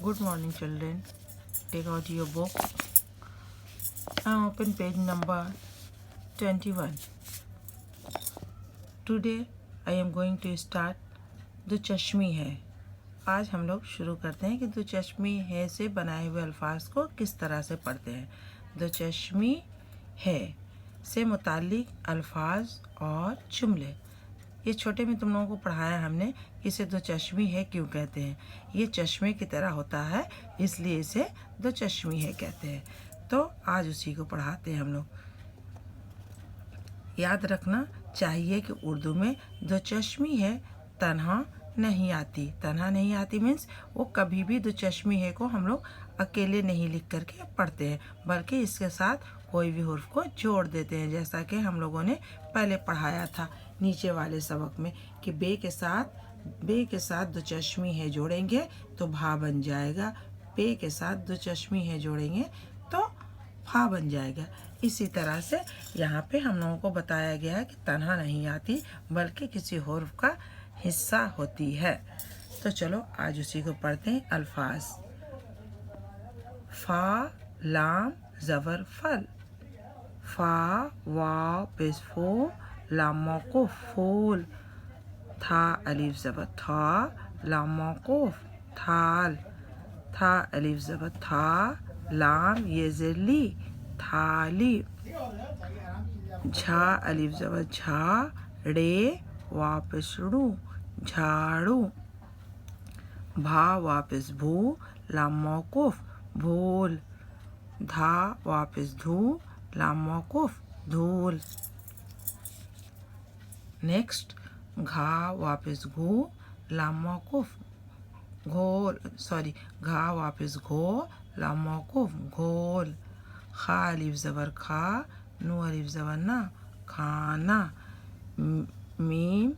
Good morning, children. Take out your book and open page number 21. Today I am going to start दो चश्मी है। आज हम लोग शुरू करते हैं कि दो चश्मी है से बनाए हुए अल्फाज को किस तरह से पढ़ते हैं। दो चश्मी है से मुताल्लिक अल्फाज और जुमले। ये छोटे में तुम लोगों को पढ़ाया हमने कि इसे दो चश्मी है क्यों कहते हैं। ये चश्मे की तरह होता है इसलिए इसे दो चश्मी है कहते हैं। तो आज उसी को पढ़ाते हैं हम लोग। याद रखना चाहिए कि उर्दू में दो चश्मी है तन्हा नहीं आती। तन्हा नहीं आती मीन्स वो कभी भी दो चश्मी है को हम लोग अकेले नहीं लिख करके पढ़ते हैं, बल्कि इसके साथ कोई भी हुर्फ को जोड़ देते हैं, जैसा कि हम लोगों ने पहले पढ़ाया था नीचे वाले सबक में कि बे के साथ दो चश्मी है जोड़ेंगे तो भा बन जाएगा। पे के साथ दो चश्मी है जोड़ेंगे तो फा बन जाएगा। इसी तरह से यहाँ पे हम लोगों को बताया गया है कि तन्हा नहीं आती बल्कि किसी हुर्फ का हिस्सा होती है। तो चलो आज उसी को पढ़ते हैं। अल्फाज फा लाम ज़बर फल, फा वाव पेश फो लाम मौकूफ फूल, था अलिफ ज़बर था लाम मौकूफ थाल, था अलिफ ज़बर था लाम ये ज़िली थाली, झा अलिफ ज़बर झा रे वापस रू झाड़ू, भा वापस भू लाम मौकूफ भूल, धा वापस धू लाम मौकूफ धूल। नेक्स्ट घा वापस घू लाम मौकूफ घोल, घा वापस घो लाम मौकूफ घोल, खा अलिफ ज़बर खा नू अलिफ ज़बर ना खाना, मीम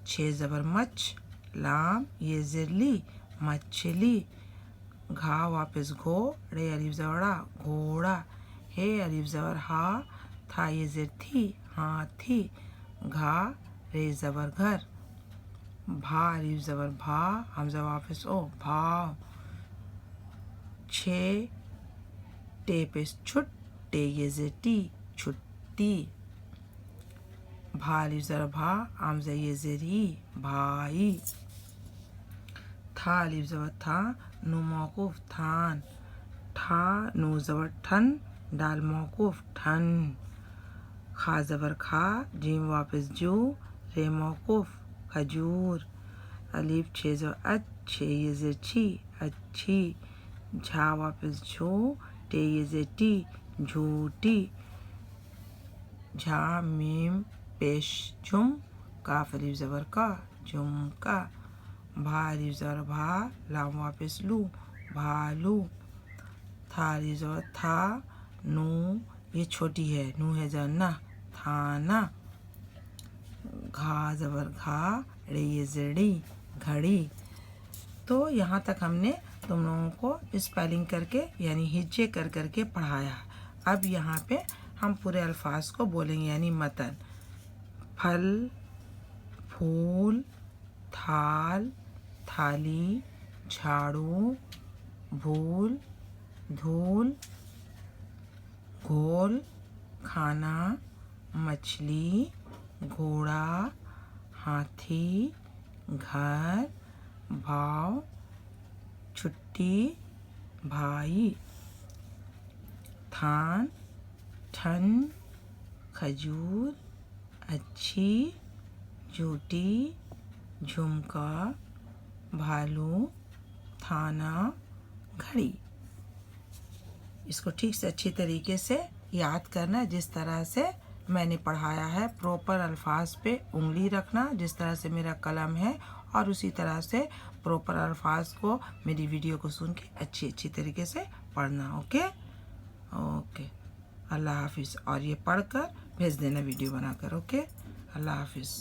छे ज़बर मच लाम ये ज़िरली मछली, घा वापस घो रे अलिफ ज़बड़ा घोड़ा, हे अलिफ ज़बर हा था ये ज़िर थी हाथी, घा रे ज़बर घर, भा अलिफ ज़बर भा हमज़ा वापस ओ भाव, छे टे पेश छुट टे ये ज़िर टी छुट्टी, भा अलिफ ज़बर भा हमज़ा ये ज़िर ही भाई, था अलिफ ज़बर था नू मौकूफ थान, ठा नू ज़बर ठन डाल मौकूफ ठन, खा ज़बर खा जीम वापस जू रे मौकूफ खजूर, अलिफ छे ज़बर अच्छे ये ज़िर छी अच्छी, झा वापस झू टे ये ज़िर टी झूठी, झा मीम पेश जुम काफ अलिफ ज़बर का झुमका, भा अलिफ ज़बर भा लाम वापस लू भालू, था अलिफ ज़बर था नू ये छोटी है नू है ज़बर ना थाना, घा ज़बर घा रे ये ज़िरड़ी घड़ी। तो यहाँ तक हमने तुम लोगों को स्पेलिंग करके यानी हिज्जे कर करके पढ़ाया। अब यहाँ पे हम पूरे अल्फाज को बोलेंगे यानी मतन। फल फूल थाल थाली झाड़ू भूल धूल घोल खाना मछली घोड़ा हाथी घर भाव छुट्टी भाई, थान ठन खजूर अच्छी झूठी झुमका भालू थाना घड़ी। इसको ठीक से अच्छी तरीके से याद करना जिस तरह से मैंने पढ़ाया है। प्रॉपर अल्फाज पे उंगली रखना जिस तरह से मेरा कलम है, और उसी तरह से प्रॉपर अल्फाज को मेरी वीडियो को सुन के अच्छी तरीके से पढ़ना। ओके ओके, अल्लाह हाफिज़। और ये पढ़कर भेज देना वीडियो बनाकर। ओके, अल्लाह हाफिज़।